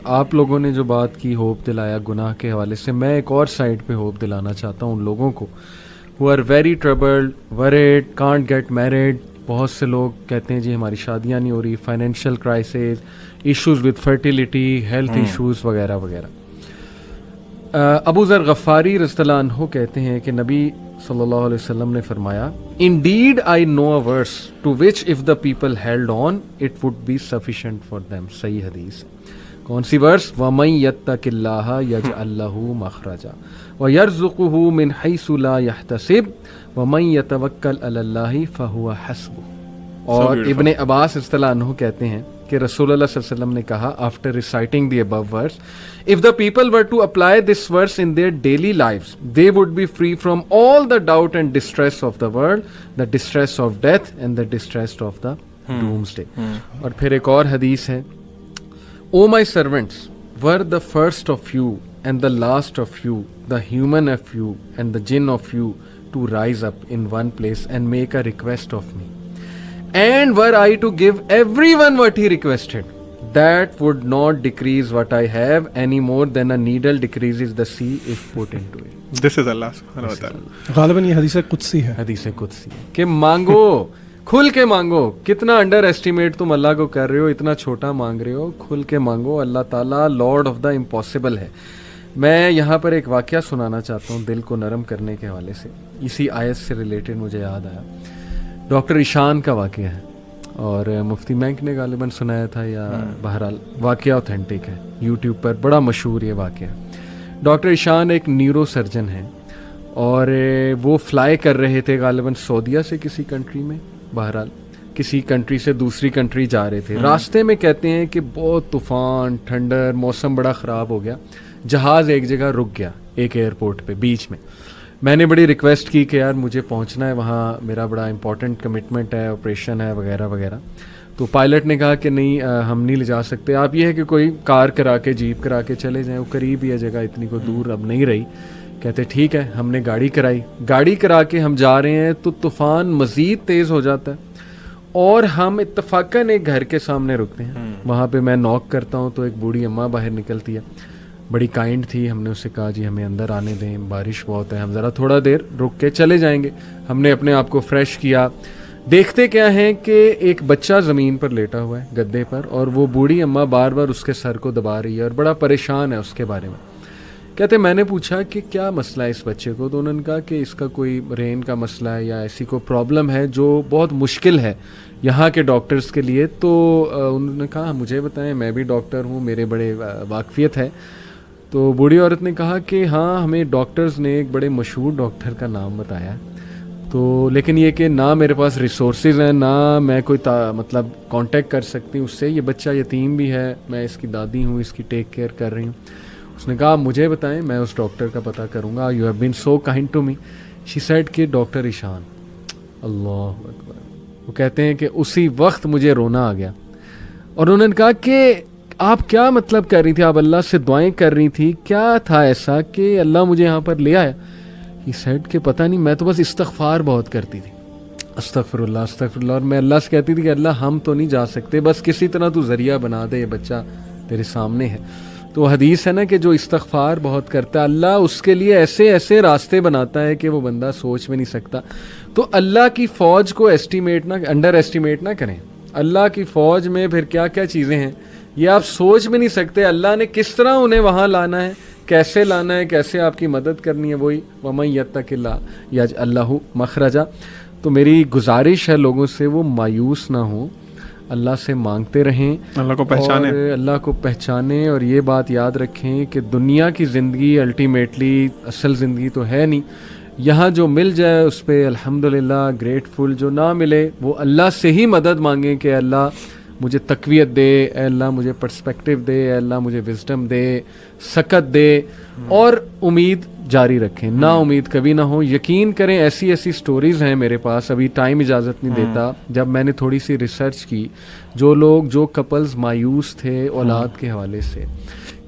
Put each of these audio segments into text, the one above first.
آپ لوگوں نے جو بات کی ہوپ دلایا گناہ کے حوالے سے، میں ایک اور سائڈ پہ ہوپ دلانا چاہتا ہوں ان لوگوں کو who are very troubled, worried, can't get married. بہت سے لوگ کہتے ہیں جی ہماری شادیاں نہیں ہو رہی، financial crisis, issues with fertility, health issues وغیرہ وغیرہ. ابو ذر غفاری رضی اللہ عنہ کہتے ہیں کہ نبی صلی اللہ علیہ وسلم نے فرمایا Indeed I know a verse to which if the people held on it would be sufficient for them. صحیح حدیث. کون سی ورس؟ وَمَن يَتَّقِ اللَّهَ يَجْعَل لَّهُ مَخْرَجًا وَيَرْزُقْهُ مِنْ حَيْثُ لَا يَحْتَسِبُ وَمَن يَتَوَكَّلْ عَلَى اللَّهِ فَهُوَ حَسْبُهُ. اور ابن عباس رضی اللہ عنہ کہتے ہیں کہ رسول اللہ صلی اللہ علیہ وسلم نے کہا after reciting the above verse, if the people were to apply this verse in their daily lives they would be free from all the doubt and distress of the world, the distress of death and the distress of the doomsday. اور پھر ایک اور حدیث ہے O my servants, were the first of you and the last of you, the human of you and the jinn of you, to rise up in one place and make a request of me. And were I to give everyone what he requested, that would not decrease what I have any more than a needle decreases the sea if put into it. This is Allah subhanahu wa ta'ala. غالباً یہ حدیث قدسی ہے. حدیث قدسی ہے کہ مانگو، کھل کے مانگو. کتنا انڈر ایسٹیمیٹ تم اللہ کو کر رہے ہو، اتنا چھوٹا مانگ رہے ہو. کھل کے مانگو. اللہ تعالیٰ لارڈ آف دا امپاسبل ہے. میں یہاں پر ایک واقعہ سنانا چاہتا ہوں دل کو نرم کرنے کے حوالے سے. اسی آیت سے ریلیٹڈ مجھے یاد آیا. ڈاکٹر ایشان کا واقعہ ہے اور مفتی مینک نے غالباً سنایا تھا، یا بہرحال واقعہ اوتھینٹک ہے، یوٹیوب پر بڑا مشہور یہ واقعہ. ڈاکٹر ایشان ایک نیورو سرجن ہیں اور وہ فلائی کر رہے تھے غالباً سعودیہ سے کسی کنٹری میں، بہرحال کسی کنٹری سے دوسری کنٹری جا رہے تھے. راستے میں کہتے ہیں کہ بہت طوفان، ٹھنڈر، موسم بڑا خراب ہو گیا. جہاز ایک جگہ رک گیا، ایک ایئرپورٹ پہ بیچ میں. میں نے بڑی ریکویسٹ کی کہ یار مجھے پہنچنا ہے وہاں، میرا بڑا امپورٹنٹ کمٹمنٹ ہے، آپریشن ہے وغیرہ وغیرہ. تو پائلٹ نے کہا کہ نہیں ہم نہیں لے جا سکتے، آپ یہ ہے کہ کوئی کار کرا کے، جیپ کرا کے چلے جائیں، وہ قریب ہی ہے جگہ، اتنی کو دور اب نہیں رہی. کہتے ٹھیک ہے. ہم نے گاڑی کرائی، گاڑی کرا کے ہم جا رہے ہیں تو طوفان مزید تیز ہو جاتا ہے اور ہم اتفاقاً ایک گھر کے سامنے رکتے ہیں. وہاں پہ میں نوک کرتا ہوں تو ایک بوڑھی اماں باہر نکلتی ہے، بڑی کائنڈ تھی. ہم نے اسے کہا جی ہمیں اندر آنے دیں، بارش بہت ہے، ہم ذرا تھوڑا دیر رک کے چلے جائیں گے. ہم نے اپنے آپ کو فریش کیا. دیکھتے کیا ہیں کہ ایک بچہ زمین پر لیٹا ہوا ہے گدے پر، اور وہ بوڑھی اماں بار بار اس کے سر کو دبا رہی ہے اور بڑا پریشان ہے اس کے بارے میں. کہتے میں نے پوچھا کہ کیا مسئلہ ہے اس بچے کو، تو انہوں نے کہا کہ اس کا کوئی برین کا مسئلہ ہے یا ایسی کوئی پرابلم ہے جو بہت مشکل ہے یہاں کے ڈاکٹرز کے لیے. تو انہوں نے کہا مجھے بتائیں، میں بھی ڈاکٹر ہوں، میرے بڑے واقفیت ہے. تو بوڑھی عورت نے کہا کہ ہاں ہمیں ڈاکٹرز نے ایک بڑے مشہور ڈاکٹر کا نام بتایا، تو لیکن یہ کہ نہ میرے پاس ریسورسز ہیں، نہ میں کوئی مطلب کانٹیکٹ کر سکتی ہوں اس سے. یہ بچہ یتیم بھی ہے، میں اس کی دادی ہوں، اس کی ٹیک کیئر کر رہی ہوں. اس نے کہا مجھے بتائیں، میں اس ڈاکٹر کا پتہ کروں گا. You have been so kind to me. She said کہ ڈاکٹر ایشان. اللہ اکبر. وہ کہتے ہیں کہ اسی وقت مجھے رونا آ گیا. اور انہوں نے کہا کہ آپ کیا مطلب کر رہی تھی، آپ اللہ سے دعائیں کر رہی تھی، کیا تھا ایسا کہ اللہ مجھے یہاں پر لے آیا؟ ہی سیڈ کہ پتہ نہیں، میں تو بس استغفار بہت کرتی تھی، استغفر اللہ استغفر اللہ. اور میں اللہ سے کہتی تھی کہ اللہ ہم تو نہیں جا سکتے، بس کسی طرح تو ذریعہ بنا دے، یہ بچہ تیرے سامنے ہے. تو حدیث ہے نا کہ جو استغفار بہت کرتا ہے اللہ اس کے لیے ایسے ایسے راستے بناتا ہے کہ وہ بندہ سوچ میں نہیں سکتا. تو اللہ کی فوج کو انڈر ایسٹیمیٹ نہ کریں. اللہ کی فوج میں پھر کیا کیا چیزیں ہیں یہ آپ سوچ میں نہیں سکتے. اللہ نے کس طرح انہیں وہاں لانا ہے، کیسے لانا ہے، کیسے آپ کی مدد کرنی ہے. وہی وَمَن يَتَّقِ اللَّهَ يَجْعَل لَّهُ مَخْرَجًا. تو میری گزارش ہے لوگوں سے وہ مایوس نہ ہوں، اللہ سے مانگتے رہیں، اللہ کو پہچانیں، اور اللہ کو پہچانیں. اور یہ بات یاد رکھیں کہ دنیا کی زندگی الٹیمیٹلی اصل زندگی تو ہے نہیں. یہاں جو مل جائے اس پہ الحمدللہ گریٹفل، جو نہ ملے وہ اللہ سے ہی مدد مانگیں کہ اللہ مجھے تقویت دے، اے اللہ مجھے پرسپیکٹیو دے، اے اللہ مجھے وزڈم دے، سکت دے. اور امید جاری رکھیں، نا امید کبھی نہ ہو. یقین کریں ایسی ایسی سٹوریز ہیں میرے پاس، ابھی ٹائم اجازت نہیں دیتا. جب میں نے تھوڑی سی ریسرچ کی، جو کپلز مایوس تھے اولاد کے حوالے سے،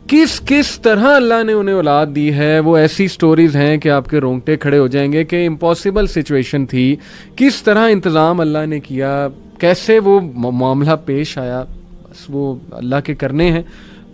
کس طرح اللہ نے انہیں اولاد دی ہے، وہ ایسی سٹوریز ہیں کہ آپ کے رونگٹے کھڑے ہو جائیں گے کہ امپاسبل سچویشن تھی، کس طرح انتظام اللہ نے کیا، کیسے وہ معاملہ پیش آیا. بس وہ اللہ کے کرنے ہیں.